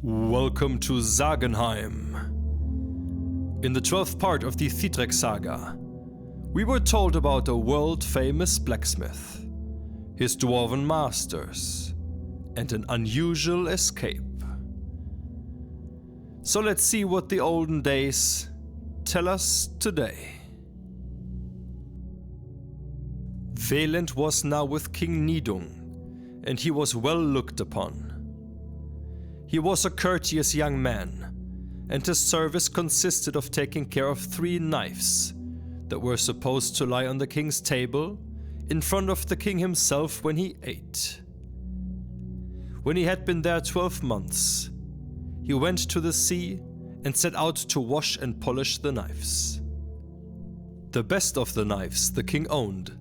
Welcome to Sagenheim. In the 12th part of the Thidrekssaga, we were told about a world-famous blacksmith, his dwarven masters, and an unusual escape. So let's see what the Olden Days tell us today. Velent was now with King Nidung, and he was well looked upon. He was a courteous young man, and his service consisted of taking care of 3 knives that were supposed to lie on the king's table in front of the king himself when he ate. When he had been there 12 months, he went to the sea and set out to wash and polish the knives. The best of the knives the king owned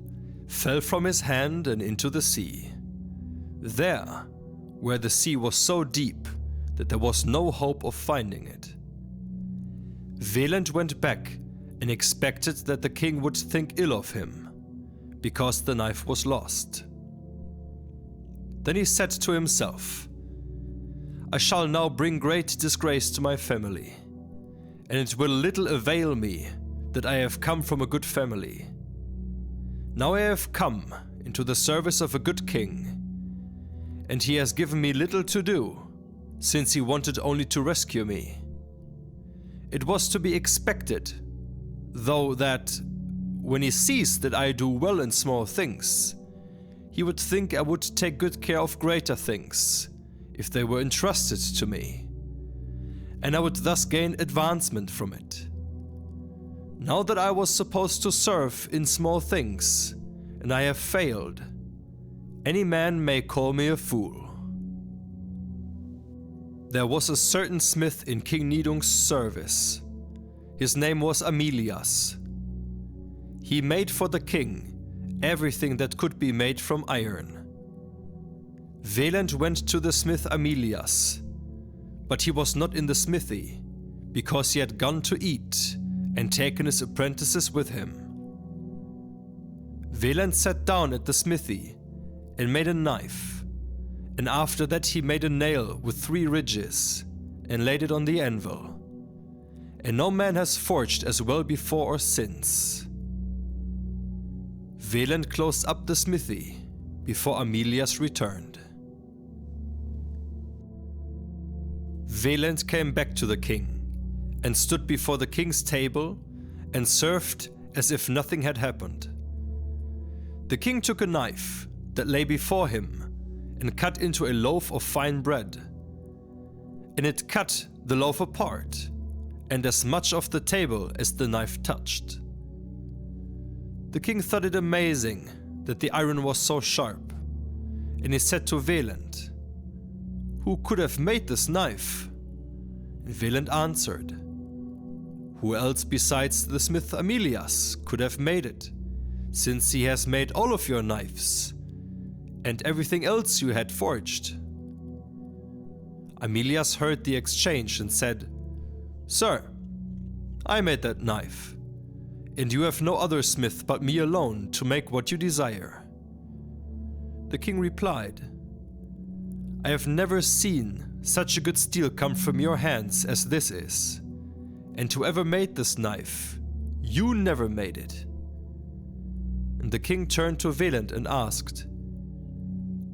fell from his hand and into the sea. There, where the sea was so deep that there was no hope of finding it. Velent went back and expected that the king would think ill of him, because the knife was lost. Then he said to himself, "I shall now bring great disgrace to my family, and it will little avail me that I have come from a good family. Now I have come into the service of a good king, and he has given me little to do, since he wanted only to rescue me. It was to be expected, though, that when he sees that I do well in small things, he would think I would take good care of greater things, if they were entrusted to me, and I would thus gain advancement from it. Now that I was supposed to serve in small things, and I have failed, any man may call me a fool." There was a certain smith in King Nidung's service. His name was Amilias. He made for the king everything that could be made from iron. Velent went to the smith Amilias, but he was not in the smithy, because he had gone to eat and taken his apprentices with him. Velent sat down at the smithy and made a knife, and after that he made a nail with 3 ridges and laid it on the anvil. And no man has forged as well before or since. Velent closed up the smithy before Amilias returned. Velent came back to the king and stood before the king's table and served as if nothing had happened. The king took a knife that lay before him and cut into a loaf of fine bread, and it cut the loaf apart, and as much of the table as the knife touched. The king thought it amazing that the iron was so sharp, and he said to Velent, "Who could have made this knife?" And Velent answered, "Who else besides the smith Amilias could have made it, since he has made all of your knives, and everything else you had forged?" Amilias heard the exchange and said, "Sir, I made that knife, and you have no other smith but me alone to make what you desire." The king replied, "I have never seen such a good steel come from your hands as this is, and whoever made this knife, you never made it." And the king turned to Velent and asked,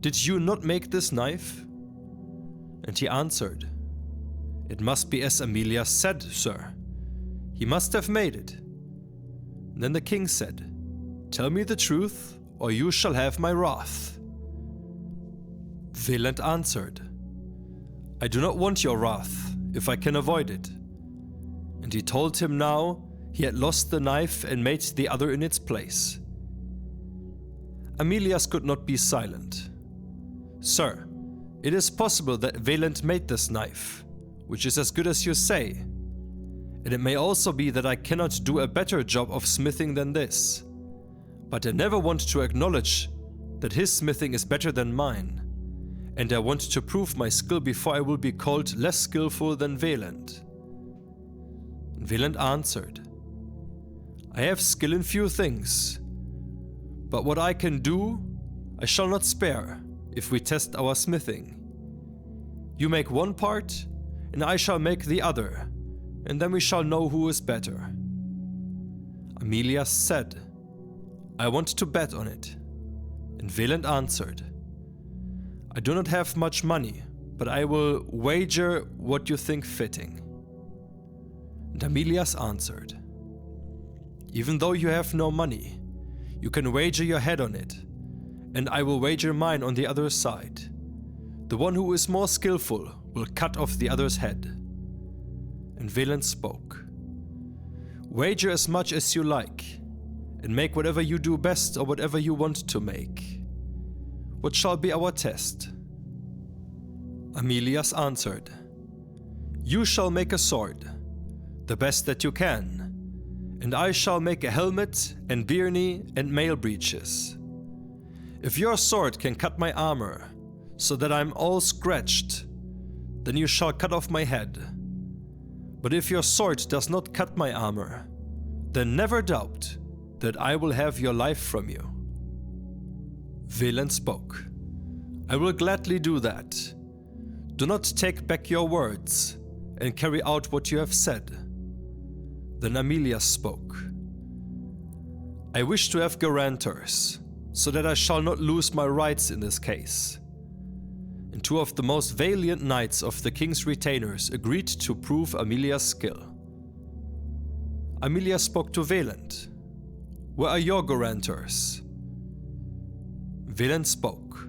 "Did you not make this knife?" And he answered, "It must be as Amilias said, sir. He must have made it." And then the king said, "Tell me the truth, or you shall have my wrath." Velent answered, "I do not want your wrath, if I can avoid it." And he told him now he had lost the knife and made the other in its place. Amilias could not be silent. "Sir, it is possible that Velent made this knife, which is as good as you say, and it may also be that I cannot do a better job of smithing than this, but I never want to acknowledge that his smithing is better than mine, and I want to prove my skill before I will be called less skillful than Velent." And Velent answered, "I have skill in few things, but what I can do I shall not spare if we test our smithing. You make one part, and I shall make the other, and then we shall know who is better." Amilias said, "I want to bet on it." And Velent answered, "I do not have much money, but I will wager what you think fitting." And Amilias answered, "Even though you have no money, you can wager your head on it, and I will wager mine on the other side. The one who is more skillful will cut off the other's head." And Velent spoke, "Wager as much as you like, and make whatever you do best or whatever you want to make. What shall be our test?" Amilias answered, "You shall make a sword, the best that you can, and I shall make a helmet and byrnie and mail breeches. If your sword can cut my armor, so that I am all scratched, then you shall cut off my head. But if your sword does not cut my armor, then never doubt that I will have your life from you." Velent spoke, "I will gladly do that. Do not take back your words, and carry out what you have said." Then Amilias spoke, "I wish to have guarantors, so that I shall not lose my rights in this case." And two of the most valiant knights of the king's retainers agreed to prove Amilias' skill. Amilias spoke to Velent, "Where are your guarantors?" Velent spoke,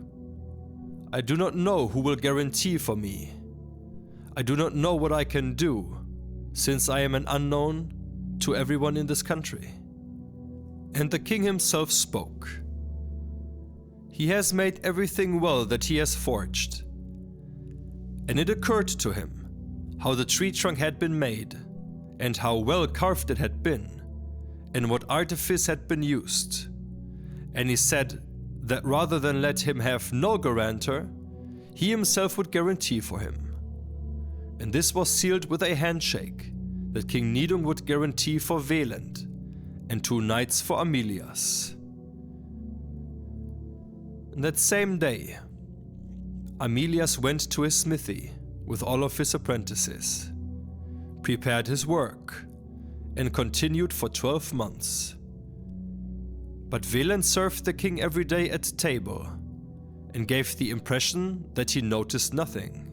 "I do not know who will guarantee for me. I do not know what I can do, since I am an unknown to everyone in this country." And the king himself spoke, "He has made everything well that he has forged." And it occurred to him how the tree trunk had been made, and how well carved it had been, and what artifice had been used. And he said that rather than let him have no guarantor, he himself would guarantee for him. And this was sealed with a handshake, that King Nidung would guarantee for Velent, and 2 knights for Amilias. And that same day, Amilias went to his smithy with all of his apprentices, prepared his work, and continued for 12 months. But Velent served the king every day at table, and gave the impression that he noticed nothing.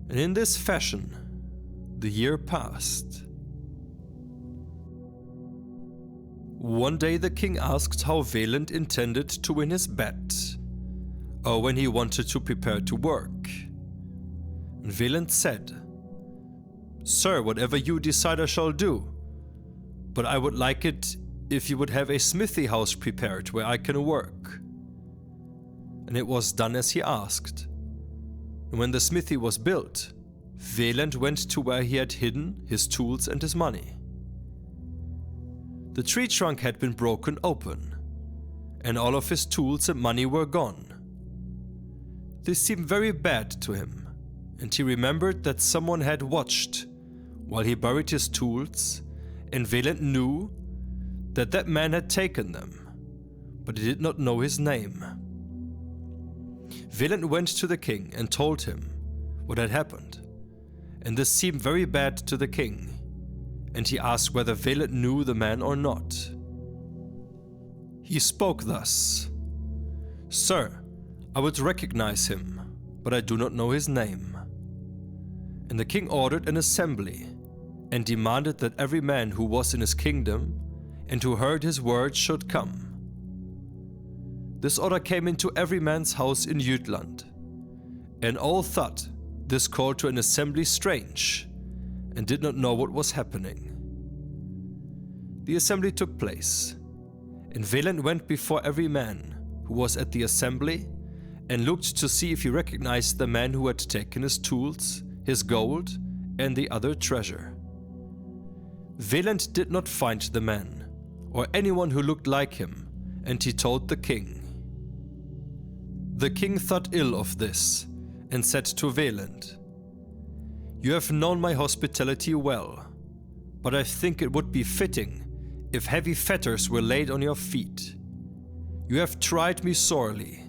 And in this fashion, the year passed. One day the king asked how Velent intended to win his bet, or when he wanted to prepare to work. And Velent said, "Sir, whatever you decide I shall do, but I would like it if you would have a smithy house prepared where I can work." And it was done as he asked. And when the smithy was built, Velent went to where he had hidden his tools and his money. The tree trunk had been broken open, and all of his tools and money were gone. This seemed very bad to him, and he remembered that someone had watched while he buried his tools, and Velent knew that that man had taken them, but he did not know his name. Velent went to the king and told him what had happened, and this seemed very bad to the king, and he asked whether Velent knew the man or not. He spoke thus, "Sir, I would recognize him, but I do not know his name." And the king ordered an assembly, and demanded that every man who was in his kingdom and who heard his words should come. This order came into every man's house in Jutland, and all thought this call to an assembly strange, and did not know what was happening. The assembly took place, and Velent went before every man who was at the assembly, and looked to see if he recognized the man who had taken his tools, his gold, and the other treasure. Velent did not find the man, or anyone who looked like him, and he told the king. The king thought ill of this, and said to Velent, "You have known my hospitality well, but I think it would be fitting if heavy fetters were laid on your feet. You have tried me sorely.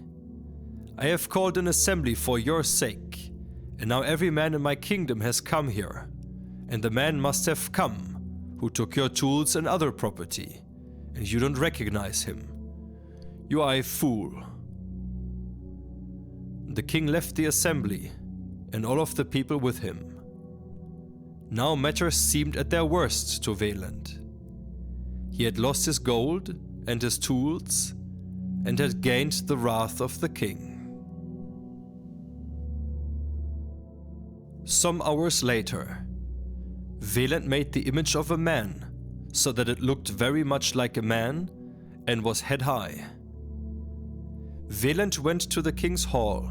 I have called an assembly for your sake, and now every man in my kingdom has come here, and the man must have come who took your tools and other property, and you don't recognize him. You are a fool." The king left the assembly, and all of the people with him. Now matters seemed at their worst to Velent. He had lost his gold and his tools, and had gained the wrath of the king. Some hours later, Velent made the image of a man, so that it looked very much like a man and was head high. Velent went to the king's hall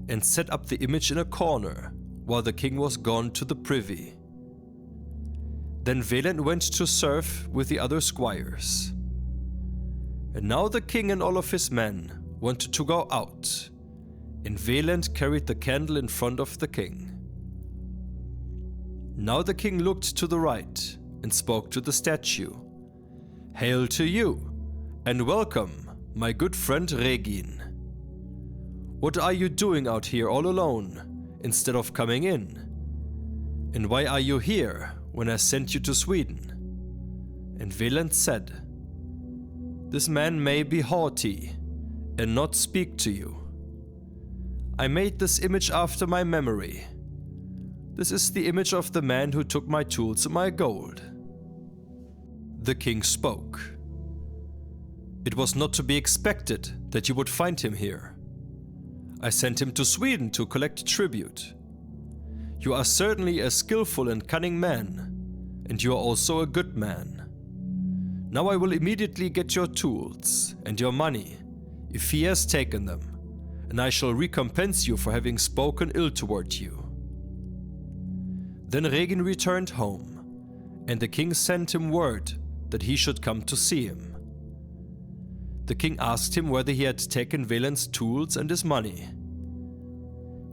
and set up the image in a corner while the king was gone to the privy. Then Velent went to serve with the other squires. And now the king and all of his men wanted to go out, and Velent carried the candle in front of the king. Now the king looked to the right and spoke to the statue. "Hail to you, and welcome, my good friend Regin. What are you doing out here all alone, instead of coming in? And why are you here when I sent you to Sweden?" And Velent said, "This man may be haughty and not speak to you. I made this image after my memory. This is the image of the man who took my tools and my gold." The king spoke. "It was not to be expected that you would find him here. I sent him to Sweden to collect tribute. You are certainly a skillful and cunning man, and you are also a good man. Now I will immediately get your tools and your money, if he has taken them, and I shall recompense you for having spoken ill toward you." Then Regin returned home, and the king sent him word that he should come to see him. The king asked him whether he had taken Velent's tools and his money.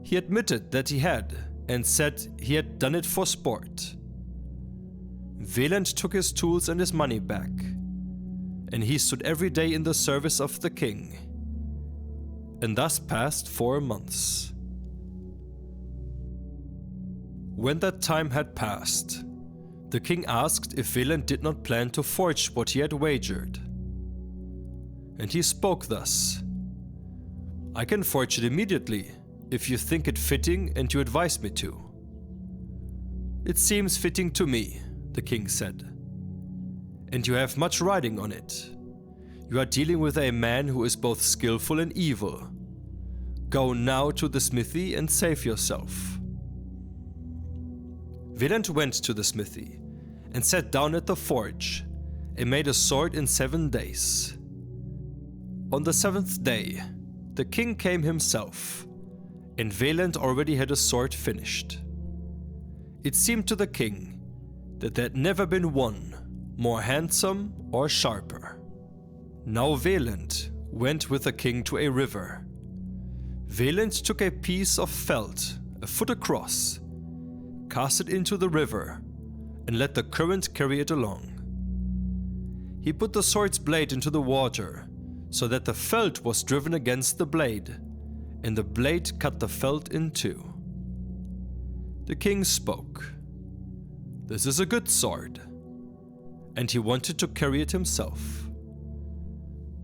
He admitted that he had, and said he had done it for sport. Velent took his tools and his money back, and he stood every day in the service of the king. And thus passed 4 months. When that time had passed, the king asked if Velent did not plan to forge what he had wagered. And he spoke thus: "I can forge it immediately, if you think it fitting and you advise me to." "It seems fitting to me," the king said, "and you have much riding on it. You are dealing with a man who is both skillful and evil. Go now to the smithy and save yourself." Velent went to the smithy and sat down at the forge and made a sword in 7 days. On the 7th day, the king came himself, and Velent already had a sword finished. It seemed to the king that there had never been one more handsome or sharper. Now Velent went with the king to a river. Velent took a piece of felt, a foot across, cast it into the river, and let the current carry it along. He put the sword's blade into the water, so that the felt was driven against the blade, and the blade cut the felt in two. The king spoke. "This is a good sword," and he wanted to carry it himself.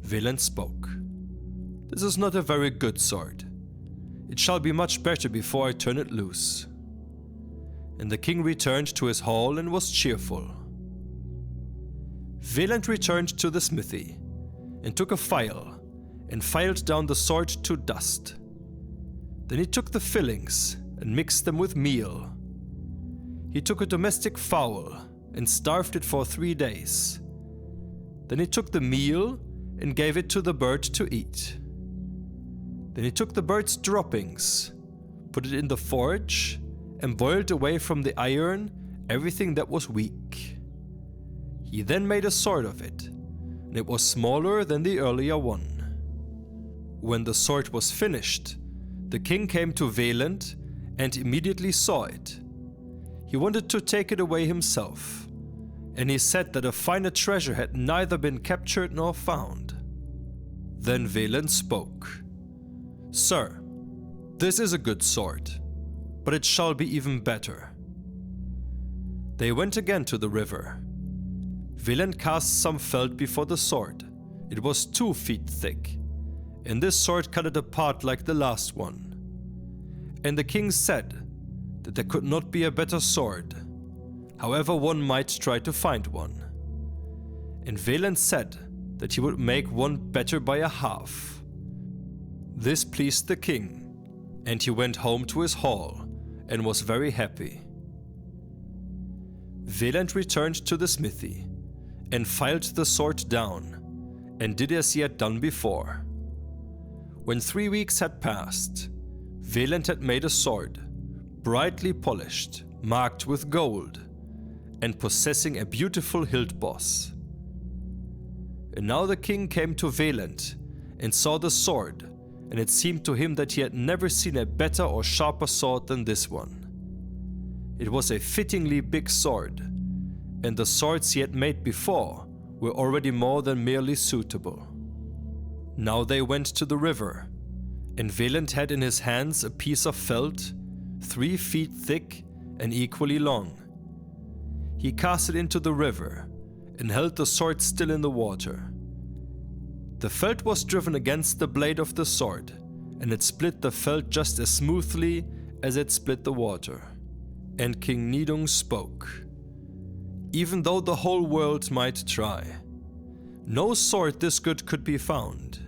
Velent spoke. "This is not a very good sword. It shall be much better before I turn it loose." And the king returned to his hall and was cheerful. Velent returned to the smithy and took a file and filed down the sword to dust. Then he took the fillings and mixed them with meal. He took a domestic fowl and starved it for 3 days. Then he took the meal and gave it to the bird to eat. Then he took the bird's droppings, put it in the forge, and boiled away from the iron everything that was weak. He then made a sword of it, and it was smaller than the earlier one. When the sword was finished, the king came to Velent and immediately saw it. He wanted to take it away himself, and he said that a finer treasure had neither been captured nor found. Then Velent spoke. "Sir, this is a good sword, but it shall be even better." They went again to the river. Velent cast some felt before the sword. It was 2 feet thick, and this sword cut it apart like the last one. And the king said that there could not be a better sword, however one might try to find one. And Velent said that he would make one better by a half. This pleased the king, and he went home to his hall and was very happy. Velent returned to the smithy and filed the sword down, and did as he had done before. When 3 weeks had passed, Velent had made a sword, brightly polished, marked with gold, and possessing a beautiful hilt boss. And now the king came to Velent and saw the sword, and it seemed to him that he had never seen a better or sharper sword than this one. It was a fittingly big sword, and the swords he had made before were already more than merely suitable. Now they went to the river, and Velent had in his hands a piece of felt, 3 feet thick and equally long. He cast it into the river, and held the sword still in the water. The felt was driven against the blade of the sword, and it split the felt just as smoothly as it split the water. And King Nidung spoke. "Even though the whole world might try, no sword this good could be found,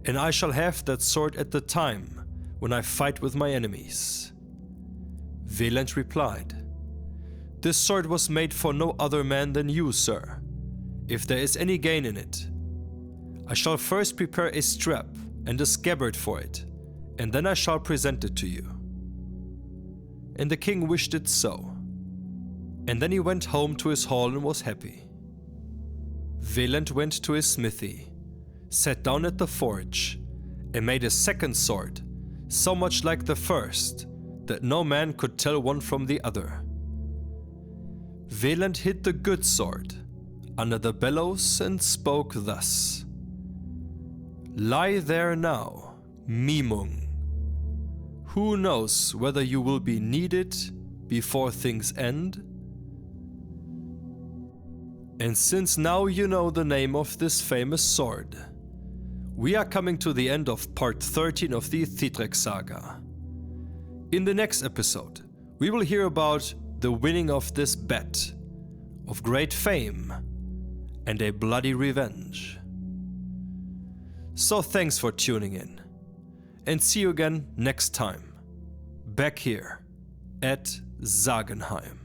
and I shall have that sword at the time when I fight with my enemies." Velent replied, "This sword was made for no other man than you, sir. If there is any gain in it, I shall first prepare a strap and a scabbard for it, and then I shall present it to you." And the king wished it so. And then he went home to his hall and was happy. Velent went to his smithy, sat down at the forge, and made a second sword, so much like the first that no man could tell one from the other. Velent hid the good sword under the bellows and spoke thus: "Lie there now, Mimung. Who knows whether you will be needed before things end?" And since now you know the name of this famous sword, we are coming to the end of part 13 of the Thidrekssaga. In the next episode, we will hear about the winning of this bet, of great fame, and a bloody revenge. So thanks for tuning in, and see you again next time, back here at Sagenheim.